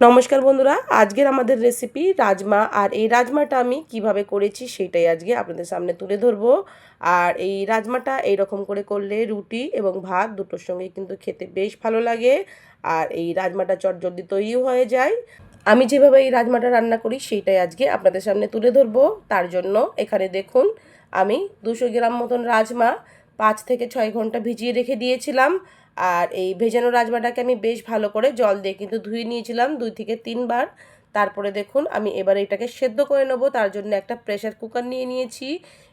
নমস্কার বন্ধুরা, আজকের আমাদের রেসিপি রাজমা। আর এই রাজমাটা আমি কিভাবে করেছি সেটাই আজকে আপনাদের সামনে তুলে ধরবো। আর এই রাজমাটা এইরকম করে করলে রুটি এবং ভাত দুটোর সঙ্গে কিন্তু খেতে বেশ ভালো লাগে। আর এই রাজমাটা চটজলদি তৈরিও হয়ে যায়। আমি যেভাবে এই রাজমাটা রান্না করি সেইটাই আজকে আপনাদের সামনে তুলে ধরবো। তার জন্য এখানে দেখুন, আমি 200 গ্রাম মতন রাজমা 5 থেকে 6 ঘন্টা ভিজিয়ে রেখে দিয়েছিলাম। আর এই ভেজানো রাজমাটাকে আমি বেশ ভালো করে জল দিয়ে কিন্তু ধুয়ে নিয়েছিলাম 2 থেকে 3 বার। তারপরে দেখুন, আমি এবারে এটাকে সেদ্ধ করে নেবো। তার জন্য একটা প্রেশার কুকার নিয়ে নিয়েছি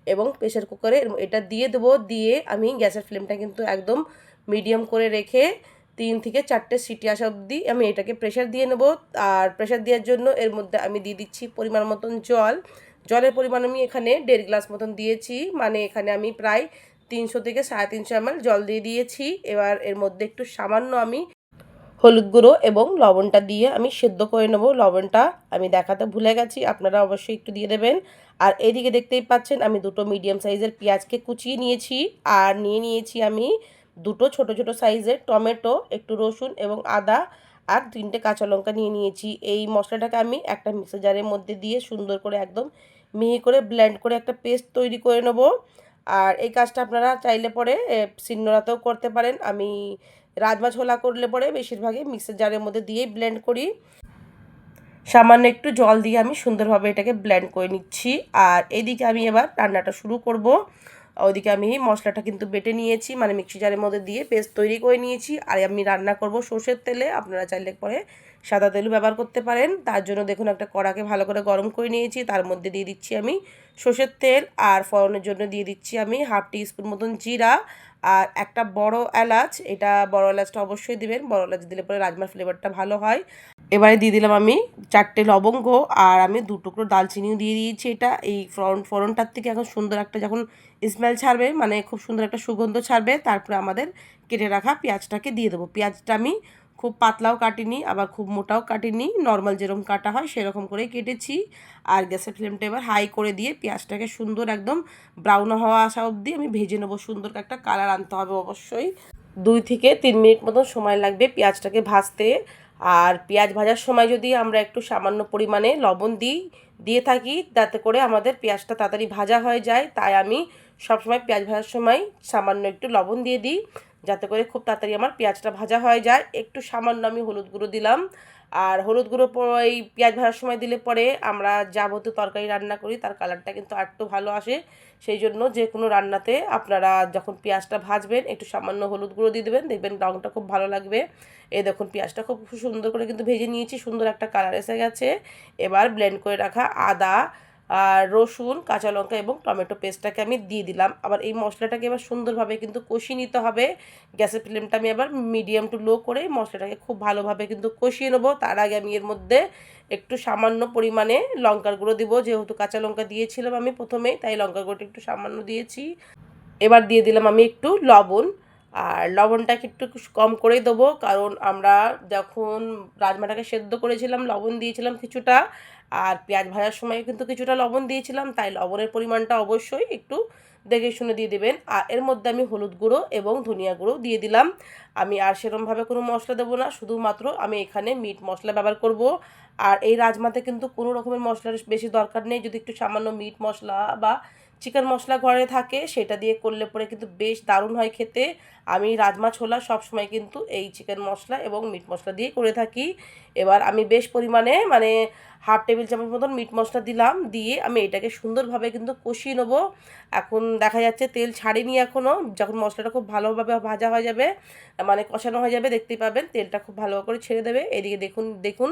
এবং প্রেশার কুকারে এটা দিয়ে দেবো। দিয়ে আমি গ্যাসের ফ্লেমটা কিন্তু একদম মিডিয়াম করে রেখে 3 থেকে 4টে সিটি আসা অবধি আমি এটাকে প্রেশার দিয়ে নেব। আর প্রেশার দেওয়ার জন্য এর মধ্যে আমি দিয়ে দিচ্ছি পরিমাণ মতন জল। জলের পরিমাণ আমি এখানে 1.5 গ্লাস মতন দিয়েছি, মানে এখানে আমি প্রায় 300 থেকে 350 ml জল দিয়ে দিয়েছি। এবার এর মধ্যে একটু সামান্য আমি হলুদ গুঁড়ো এবং লবণটা দিয়ে আমি সেদ্ধ করে নেব। লবণটা আমি দেখাতে ভুলে গেছি, আপনারা অবশ্যই একটু দিয়ে দেবেন। আর এদিকে দেখতেই পাচ্ছেন আমি দুটো মিডিয়াম সাইজের পেঁয়াজকে কুচিয়ে নিয়েছি। আর নিয়ে নিয়েছি আমি দুটো ছোট ছোট সাইজের টমেটো, একটু রসুন এবং আদা, আর 3টে কাঁচা লঙ্কা নিয়ে নিয়েছি। এই মশলাটাকে আমি একটা মিক্সার জারের মধ্যে দিয়ে সুন্দর করে একদম মিহি করে ব্লেন্ড করে একটা পেস্ট তৈরি করে নেব। আর এই কাজটা আপনারা চাইলে পরে শিলনোড়াতেও করতে পারেন। আমি রাজমা ছোলা করলে পরে বেশিরভাগই মিক্সার জারের মধ্যে দিয়েই ব্লেন্ড করি। সামান্য একটু জল দিয়ে আমি সুন্দরভাবে এটাকে ব্লেন্ড করে নিচ্ছি। আর এদিকে আমি এবার রান্নাটা শুরু করব। ওইদিকে আমি মশলাটা কিন্তু বেটে নিয়েছি, মানে মিক্সি জারের মধ্যে দিয়ে পেস্ট তৈরি করে নিয়েছি। আর আমি রান্না করব সর্ষের তেলে, আপনারা চাইলে পরে সাদা তেলও ব্যবহার করতে পারেন। তার জন্য দেখুন একটা কড়াকে ভালো করে গরম করে নিয়েছি, তার মধ্যে দিয়ে দিচ্ছি আমি সর্ষের তেল। আর ফোড়নের জন্য দিয়ে দিচ্ছি আমি 1/2 টিস্পুন মতন জিরা আর একটা বড় এলাচ। এটা বড় এলাচটা অবশ্যই দিবেন, বড় এলাচ দিলে পরে রাজমার ফ্লেভারটা ভালো হয়। এবারে দিয়ে দিলাম আমি 4টে লবঙ্গ, আর আমি 2 টুকরো দালচিনিও দিয়ে দিয়েছি। এটা এই ফোড়নটার থেকে এখন সুন্দর একটা যখন স্মেল ছাড়বে, মানে খুব সুন্দর একটা সুগন্ধ ছাড়বে, তারপরে আমাদের কেটে রাখা পেঁয়াজটাকে দিয়ে দেবো। পেঁয়াজটা আমি খুব পাতলাও কাটিনি, আবার খুব মোটাও কাটিনি, নর্মাল যেরকম কাটা হয় সেরকম করেই কেটেছি। আর গ্যাসের ফ্লেমটা এবার হাই করে দিয়ে পেঁয়াজটাকে সুন্দর একদম ব্রাউন হওয়া আসা অবধি আমি ভেজে নেবো। সুন্দর একটা কালার আনতে হবে অবশ্যই। 2 থেকে 3 মিনিট মতন সময় লাগবে পেঁয়াজটাকে ভাজতে। আর পেঁয়াজ ভাজার সময় যদি আমরা একটু সামান্য পরিমাণে লবণ দিয়ে থাকি, তাতে করে আমাদের পেঁয়াজটা তাড়াতাড়ি ভাজা হয়ে যায়। তাই আমি সবসময় পেঁয়াজ ভাজার সময় সামান্য একটু লবণ দিয়ে দিই, যাতে করে খুব তাড়াতাড়ি আমার পেঁয়াজটা ভাজা হয়ে যায়। একটু সামান্য আমি হলুদ গুঁড়ো দিলাম। আর হলুদ গুঁড়ো এই পেঁয়াজ ভাজার সময় দিলে পরে আমরা যাবতীয় তরকারি রান্না করি তার কালারটা কিন্তু আরেকটু ভালো আসে। সেই জন্য যে কোনো রান্নাতে আপনারা যখন পেঁয়াজটা ভাজবেন একটু সামান্য হলুদ গুঁড়ো দিয়ে দেবেন, দেখবেন রঙটা খুব ভালো লাগবে। এই দেখুন পেঁয়াজটা খুব সুন্দর করে কিন্তু ভেজে নিয়েছি, সুন্দর একটা কালার এসে গেছে। এবার ব্লেন্ড করে রাখা আদা আর রসুন, কাঁচা লঙ্কা এবং টমেটো পেস্টটাকে আমি দিয়ে দিলাম। আবার এই মশলাটাকে এবার সুন্দরভাবে কিন্তু কষিয়ে নিতে হবে। গ্যাসের ফ্লেমটা আমি আবার মিডিয়াম টু লো করে মশলাটাকে খুব ভালোভাবে কিন্তু কষিয়ে নেবো। তার আগে আমি এর মধ্যে একটু সামান্য পরিমাণে লঙ্কার গুঁড়ো দিব, যেহেতু কাঁচা লঙ্কা দিয়েছিলাম আমি প্রথমেই, তাই লঙ্কার গুঁড়োটা একটু সামান্য দিয়েছি। এবার দিয়ে দিলাম আমি একটু লবণ। আর লবণটাকে একটু কম করেই দেবো, কারণ আমরা যখন রাজমাটাকে সেদ্ধ করেছিলাম লবণ দিয়েছিলাম কিছুটা, আর পেঁয়াজ ভাজার সময় কিন্তু কিছুটা লবণ দিয়েছিলাম, তাই লবণের পরিমাণটা অবশ্যই একটু দেখে শুনে দিয়ে দেবেন। আর এর মধ্যে আমি হলুদ গুঁড়ো এবং ধনিয়া গুঁড়ো দিয়ে দিলাম। আমি আর সেরকমভাবে কোনো মশলা দেবো না, শুধুমাত্র আমি এখানে মিট মশলা ব্যবহার করব। আর এই রাজমাতে কিন্তু কোনো রকমের মশলার বেশি দরকার নেই, যদি একটু সামান্য মিট মশলা বা চিকেন মশলা ঘরে থাকে সেটা দিয়ে করলে পরে কিন্তু বেশ দারুণ হয় খেতে। আমি রাজমা ছোলা সবসময় কিন্তু এই চিকেন মশলা এবং মিট মশলা দিয়ে করে থাকি। এবার আমি বেশ পরিমাণে, মানে 1/2 টেবিল চামচ মতন মিট মশলা দিলাম, দিয়ে আমি এটাকে সুন্দরভাবে কিন্তু কষিয়ে নেবো। এখন দেখা যাচ্ছে তেল ছাড়েনি এখনও। যখন মশলাটা খুব ভালোভাবে ভাজা হয়ে যাবে, মানে কষানো হয়ে যাবে, দেখতেই পাবেন তেলটা খুব ভালো করে ছেড়ে দেবে। এদিকে দেখুন দেখুন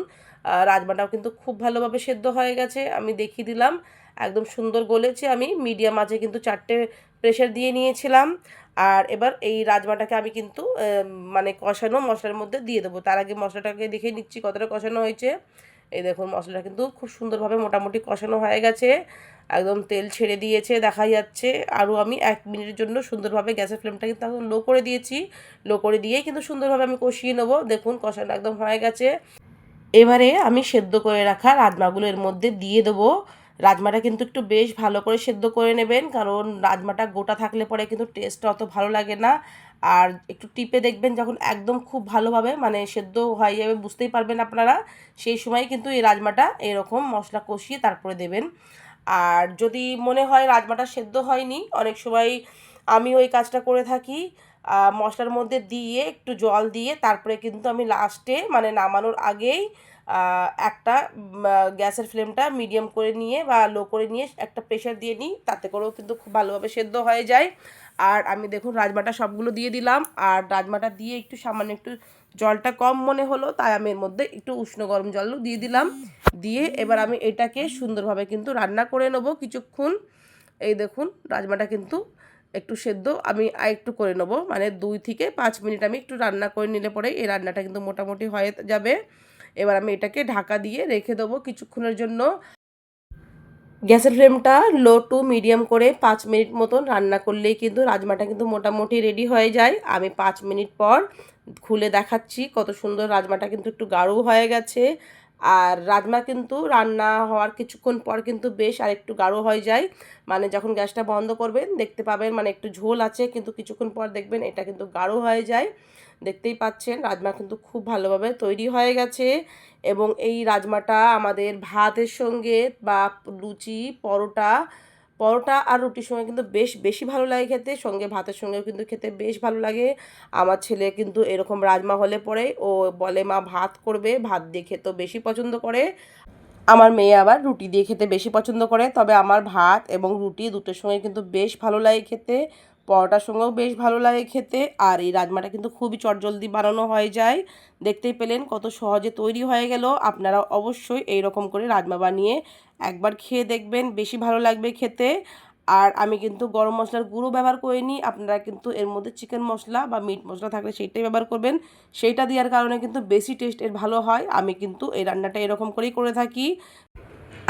রাজমাটাও কিন্তু খুব ভালোভাবে সেদ্ধ হয়ে গেছে, আমি দেখিয়ে দিলাম একদম সুন্দর গলেছে। আমি মিডিয়াম আঁচে কিন্তু 4টে প্রেশার দিয়ে নিয়েছিলাম। আর এবার এই রাজমাটাকে আমি কিন্তু মানে কষানো মশলার মধ্যে দিয়ে দেবো। তার আগে মশলাটাকে দেখে নিচ্ছি কতটা কষানো হয়েছে। এই দেখুন মশলাটা কিন্তু খুব সুন্দরভাবে মোটামুটি কষানো হয়ে গেছে, একদম তেল ছেড়ে দিয়েছে দেখা যাচ্ছে। আরও আমি 1 মিনিটের জন্য সুন্দরভাবে গ্যাসের ফ্লেমটা কিন্তু এখন লো করে দিয়েছি। লো করে দিয়েই কিন্তু সুন্দরভাবে আমি কষিয়ে নেবো। দেখুন কষানো একদম হয়ে গেছে। এবারে আমি সেদ্ধ করে রাখা রাজমাগুলো এর মধ্যে দিয়ে দেবো। রাজমাটা কিন্তু একটু বেশ ভালো করে সেদ্ধ করে নেবেন, কারণ রাজমাটা গোটা থাকলে পরে কিন্তু টেস্টটা অত ভালো লাগে না। আর একটু টিপে দেখবেন যখন একদম খুব ভালোভাবে মানে সেদ্ধ হয়ে যাবে, বুঝতেই পারবেন আপনারা, সেই সময় কিন্তু এই রাজমাটা এরকম মশলা কষিয়ে তারপরে দেবেন। আর যদি মনে হয় রাজমাটা সেদ্ধ হয়নি, অনেক সময় আমি ওই কাজটা করে থাকি, মশলার মধ্যে দিয়ে একটু জল দিয়ে তারপরে কিন্তু আমি লাস্টে মানে নামানোর আগেই একটা গ্যাসের ফ্লেমটা মিডিয়াম করে নিয়ে বা লো করে নিয়ে একটা প্রেশার দিয়ে নিই, তাতে করেও কিন্তু খুব ভালোভাবে সেদ্ধ হয়ে যায়। আর আমি দেখুন রাজমাটা সবগুলো দিয়ে দিলাম, আর রাজমাটা দিয়ে একটু সামান্য একটু জলটা কম মনে হলো, তাই আমি এর মধ্যে একটু উষ্ণ গরম জলও দিয়ে দিলাম। দিয়ে এবার আমি এটাকে সুন্দরভাবে কিন্তু রান্না করে নেবো কিছুক্ষণ। এই দেখুন রাজমাটা কিন্তু একটু সেদ্ধ আমি একটু করে নেবো, মানে 2 থেকে 5 মিনিট আমি একটু রান্না করে নিলে পরে এই রান্নাটা কিন্তু মোটামুটি হয়ে যাবে। এবার আমি এটাকে ঢাকা দিয়ে রেখে দেবো কিছুক্ষণের জন্য। গ্যাসের ফ্লেমটা লো টু মিডিয়াম করে 5 মিনিট মতন রান্না করলেই কিন্তু রাজমাটা কিন্তু মোটামুটি রেডি হয়ে যায়। আমি 5 মিনিট পর খুলে দেখাচ্ছি, কত সুন্দর রাজমাটা কিন্তু একটু গাঢ় হয়ে গেছে। আর রাজমা কিন্তু রান্না হওয়ার কিছুক্ষণ পর কিন্তু বেশ আর একটু গাঢ় হয়ে যায়, মানে যখন গ্যাসটা বন্ধ করবেন দেখতে পাবেন মানে একটু ঝোল আছে, কিন্তু কিছুক্ষণ পর দেখবেন এটা কিন্তু গাঢ় হয়ে যায়। দেখতেই পাচ্ছেন রাজমা কিন্তু খুব ভালোভাবে তৈরি হয়ে গেছে। এবং এই রাজমাটা আমাদের ভাতের সঙ্গে বা লুচি, পরোটা পরোটা আর রুটির সঙ্গে কিন্তু বেশ বেশি ভালো লাগে খেতে, সঙ্গে ভাতের সঙ্গেও কিন্তু খেতে বেশ ভালো লাগে। আমার ছেলে কিন্তু এরকম রাজমা হলে পরে ও বলে মা ভাত করবে, ভাত দিয়ে খেতেও বেশি পছন্দ করে। আমার মেয়ে আবার রুটি দিয়ে খেতে বেশি পছন্দ করে, তবে আমার ভাত এবং রুটি দুটোর সঙ্গে কিন্তু বেশ ভালো লাগে খেতে, পরোটার সঙ্গেও বেশ ভালো লাগে খেতে। আর এই রাজমাটা কিন্তু খুবই চটজলদি বানানো হয়ে যায়। দেখতেই পেলেন কত সহজে তৈরি হয়ে গেল। আপনারা অবশ্যই এই রকম করে রাজমা বানিয়ে একবার খেয়ে দেখবেন, বেশি ভালো লাগবে খেতে। আর আমি কিন্তু গরম মশলার গুঁড়ো ব্যবহার করিনি, আপনারা কিন্তু এর মধ্যে চিকেন মশলা বা মিট মশলা থাকলে সেইটাই ব্যবহার করবেন, সেইটা দেওয়ার কারণে কিন্তু বেশি টেস্ট এর ভালো হয়। আমি কিন্তু এই রান্নাটা এরকম করেই করে থাকি।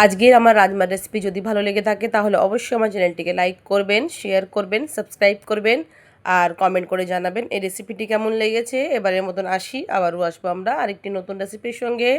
আজকের আমার রাজমার রেসিপি যদি ভালো লেগে থাকে তাহলে অবশ্যই আমার চ্যানেলটিকে লাইক করবেন, শেয়ার করবেন, সাবস্ক্রাইব করবেন আর কমেন্ট করে জানাবেন এই রেসিপিটি কেমন লেগেছে। এবারের মতন আসি, আবারও আসবো আমরা আরেকটি নতুন রেসিপির সঙ্গে।